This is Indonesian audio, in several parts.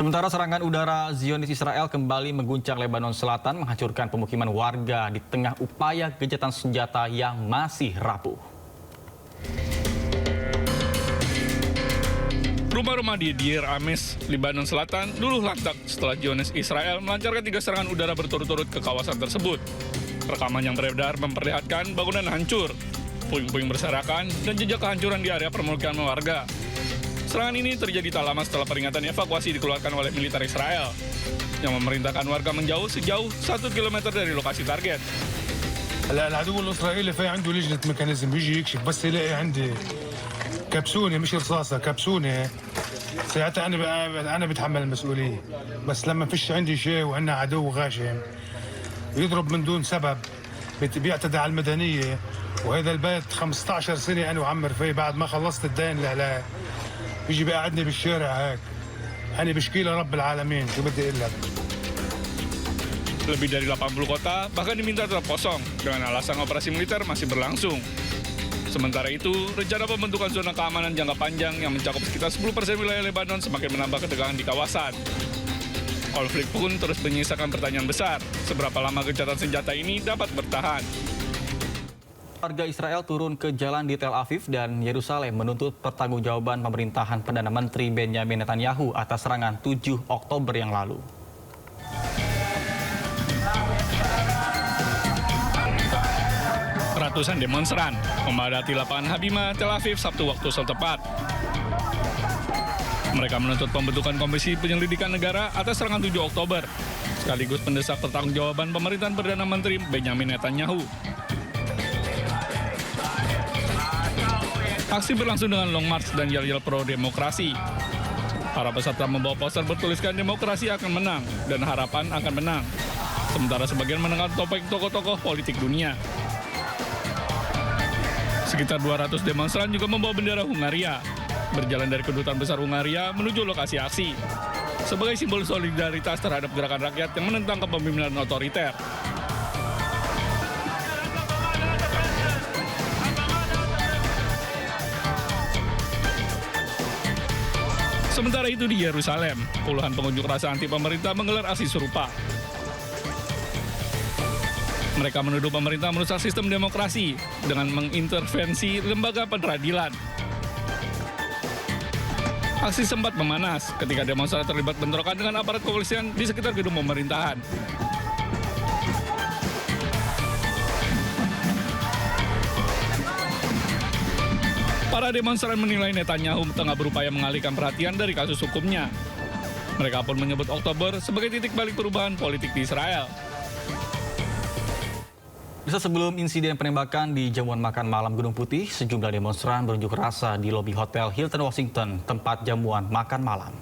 Sementara serangan udara Zionis Israel kembali mengguncang Lebanon Selatan, menghancurkan pemukiman warga di tengah upaya gencatan senjata yang masih rapuh. Rumah-rumah di Deir Ames, Lebanon Selatan, luluh lantak setelah Zionis Israel melancarkan 3 serangan udara berturut-turut ke kawasan tersebut. Rekaman yang beredar memperlihatkan bangunan hancur, puing-puing berserakan, dan jejak kehancuran di area permukiman warga. Serangan ini terjadi tak lama setelah peringatan evakuasi dikeluarkan oleh militer Israel, yang memerintahkan warga menjauh sejauh 1 km dari lokasi target. العدو الاسرائيلي في عنده لجنه ميكانيزم بيجي يكشف بس يلاقي عندي كبسونه مش رصاصه كبسونه ساعتها انا بتحمل المسؤوليه بس لما فيش عندي شيء وعندنا عدو غاشم يضرب من دون سبب بيعتدي على المدنيه وهذا البيت 15 سنه انا وعمر فيه بعد ما خلصت الدين العلاج بيجي بيقعدني بالشارع هيك انا بشكي لرب العالمين شو بدي اقول لك. Lebih dari 80 kota bahkan diminta tetap kosong dengan alasan operasi militer masih berlangsung. Sementara itu, rencana pembentukan zona keamanan jangka panjang yang mencakup sekitar 10% wilayah Lebanon semakin menambah ketegangan di kawasan. Konflik pun terus menyisakan pertanyaan besar, seberapa lama gencatan senjata ini dapat bertahan. Warga Israel turun ke jalan di Tel Aviv dan Yerusalem menuntut pertanggungjawaban pemerintahan Perdana Menteri Benjamin Netanyahu atas serangan 7 Oktober yang lalu. Ratusan demonstran memadati lapangan Habima, Tel Aviv, Sabtu waktu setempat. Mereka menuntut pembentukan Komisi Penyelidikan Negara atas serangan 7 Oktober, sekaligus mendesak pertanggungjawaban pemerintahan Perdana Menteri Benjamin Netanyahu. Aksi berlangsung dengan long march dan yel-yel pro-demokrasi. Para peserta membawa poster bertuliskan demokrasi akan menang dan harapan akan menang. Sementara sebagian menengah topeng tokoh-tokoh politik dunia. Sekitar 200 demonstran juga membawa bendera Hungaria, berjalan dari kedutaan besar Hungaria menuju lokasi aksi, sebagai simbol solidaritas terhadap gerakan rakyat yang menentang kepemimpinan otoriter. Sementara itu di Yerusalem, puluhan pengunjuk rasa anti pemerintah menggelar aksi serupa. Mereka menuduh pemerintah merusak sistem demokrasi dengan mengintervensi lembaga peradilan. Aksi sempat memanas ketika demonstran terlibat bentrokan dengan aparat kepolisian di sekitar gedung pemerintahan. Para demonstran menilai Netanyahu tengah berupaya mengalihkan perhatian dari kasus hukumnya. Mereka pun menyebut Oktober sebagai titik balik perubahan politik di Israel. Bisa sebelum insiden penembakan di jamuan makan malam Gedung Putih, sejumlah demonstran berunjuk rasa di lobi Hotel Hilton Washington, tempat jamuan makan malam.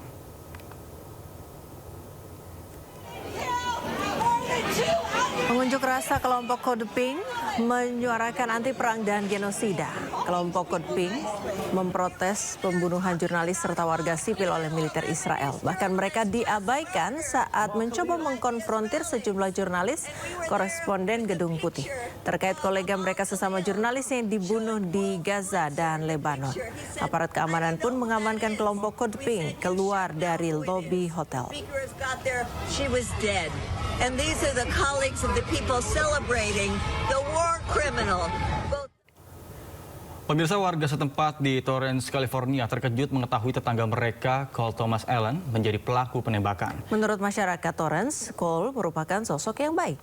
Pengunjuk rasa kelompok Code Pink menyuarakan anti perang dan genosida. Kelompok Code Pink memprotes pembunuhan jurnalis serta warga sipil oleh militer Israel. Bahkan mereka diabaikan saat mencoba mengkonfrontir sejumlah jurnalis koresponden Gedung Putih terkait kolega mereka sesama jurnalis yang dibunuh di Gaza dan Lebanon. Aparat keamanan pun mengamankan kelompok Code Pink keluar dari lobi hotel. She was dead. And these are the colleagues of the people celebrating the war criminal. Pemirsa, warga setempat di Torrance, California terkejut mengetahui tetangga mereka, Cole Thomas Allen, menjadi pelaku penembakan. Menurut masyarakat Torrance, Cole merupakan sosok yang baik.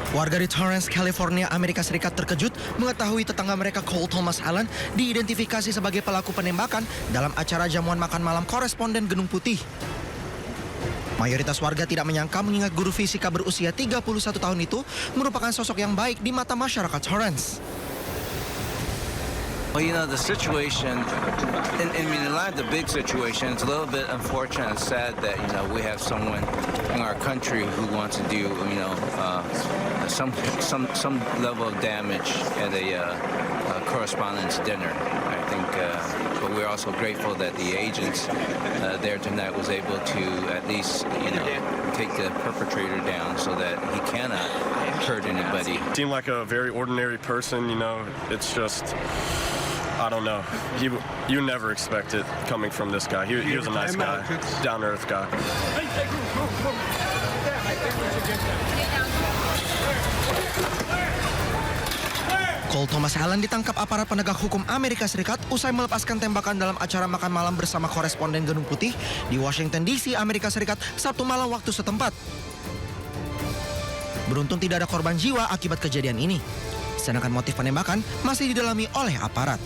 Warga di Torrance, California, Amerika Serikat terkejut mengetahui tetangga mereka Cole Thomas Allen diidentifikasi sebagai pelaku penembakan dalam acara jamuan makan malam koresponden Gedung Putih. Mayoritas warga tidak menyangka mengingat guru fisika berusia 31 tahun itu merupakan sosok yang baik di mata masyarakat Torrance. Well, you know, the situation, I mean, in light of the big situation, it's a little bit unfortunate and sad that, you know, we have someone in our country who wants to do, you know, some level of damage at a correspondence dinner. I think, but we're also grateful that the agents there tonight was able to at least, take the perpetrator down so that he cannot hurt anybody. Seemed like a very ordinary person, it's just, I don't know. You never expect it coming from this guy. He was a nice guy, down-to-earth guy. Cole Thomas Allen ditangkap aparat penegak hukum Amerika Serikat usai melepaskan tembakan dalam acara makan malam bersama koresponden Gedung Putih di Washington DC, Amerika Serikat, Sabtu malam waktu setempat. Beruntung tidak ada korban jiwa akibat kejadian ini. Sedangkan motif penembakan masih didalami oleh aparat.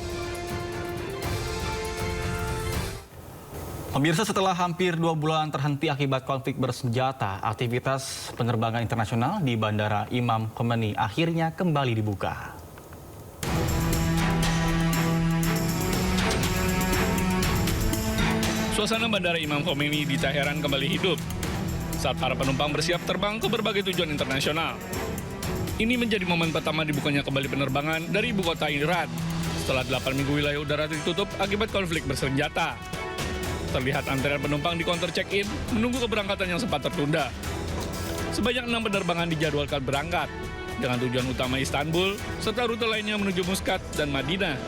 Pemirsa, setelah hampir 2 bulan terhenti akibat konflik bersenjata, aktivitas penerbangan internasional di Bandara Imam Khomeini akhirnya kembali dibuka. Suasana Bandara Imam Khomeini di Teheran kembali hidup saat para penumpang bersiap terbang ke berbagai tujuan internasional. Ini menjadi momen pertama dibukanya kembali penerbangan dari ibu kota Iran setelah 8 minggu wilayah udara ditutup akibat konflik bersenjata. Terlihat antrean penumpang di counter check-in menunggu keberangkatan yang sempat tertunda. Sebanyak 6 penerbangan dijadwalkan berangkat dengan tujuan utama Istanbul serta rute lainnya menuju Muscat dan Madinah.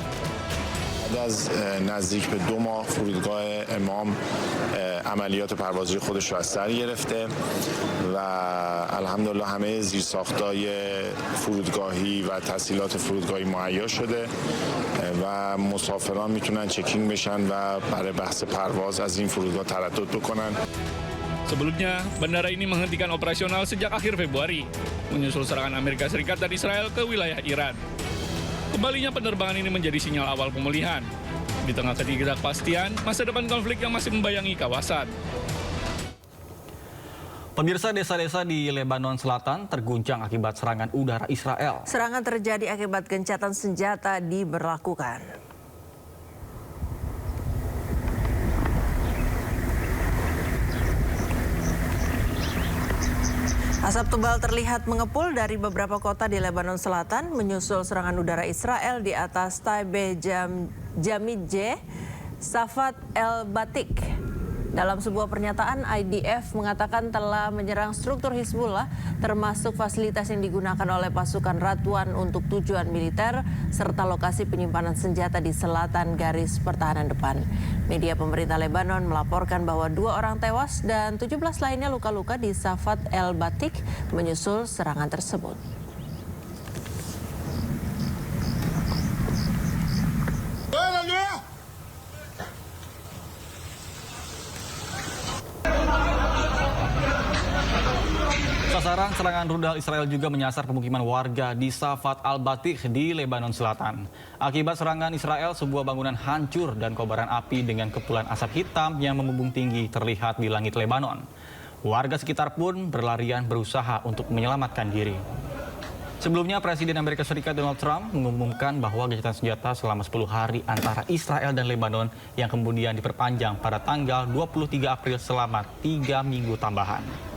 از نزدیک به 2 ماه فرودگاه امام عملیات پروازی خودش رو از سر گرفته و الحمدلله همه زیرساختای فرودگاهی و تسهیلات فرودگاهی مهیا شده و مسافران میتونن چکینگ بشن و برای بحث پرواز از این فرودگاه تردد بکنن. Sebelumnya, bandara ini menghentikan operasional sejak akhir Februari, menyusul serangan Amerika Serikat dan Israel ke wilayah Iran. Kembalinya penerbangan ini menjadi sinyal awal pemulihan. Di tengah ketidakpastian, masa depan konflik yang masih membayangi kawasan. Pemirsa, desa-desa di Lebanon Selatan terguncang akibat serangan udara Israel. Serangan terjadi akibat gencatan senjata diberlakukan. Asap tebal terlihat mengepul dari beberapa kota di Lebanon Selatan menyusul serangan udara Israel di atas Taibeh Jamidje, Safat El Batik. Dalam sebuah pernyataan, IDF mengatakan telah menyerang struktur Hizbullah, termasuk fasilitas yang digunakan oleh pasukan Radwan untuk tujuan militer, serta lokasi penyimpanan senjata di selatan garis pertahanan depan. Media pemerintah Lebanon melaporkan bahwa 2 orang tewas dan 17 lainnya luka-luka di Safat El Batik menyusul serangan tersebut. Sasaran serangan rudal Israel juga menyasar pemukiman warga di Safat al-Batik di Lebanon Selatan. Akibat serangan Israel, sebuah bangunan hancur dan kobaran api dengan kepulan asap hitam yang membumbung tinggi terlihat di langit Lebanon. Warga sekitar pun berlarian berusaha untuk menyelamatkan diri. Sebelumnya, Presiden Amerika Serikat Donald Trump mengumumkan bahwa gencatan senjata selama 10 hari antara Israel dan Lebanon yang kemudian diperpanjang pada tanggal 23 April selama 3 minggu tambahan.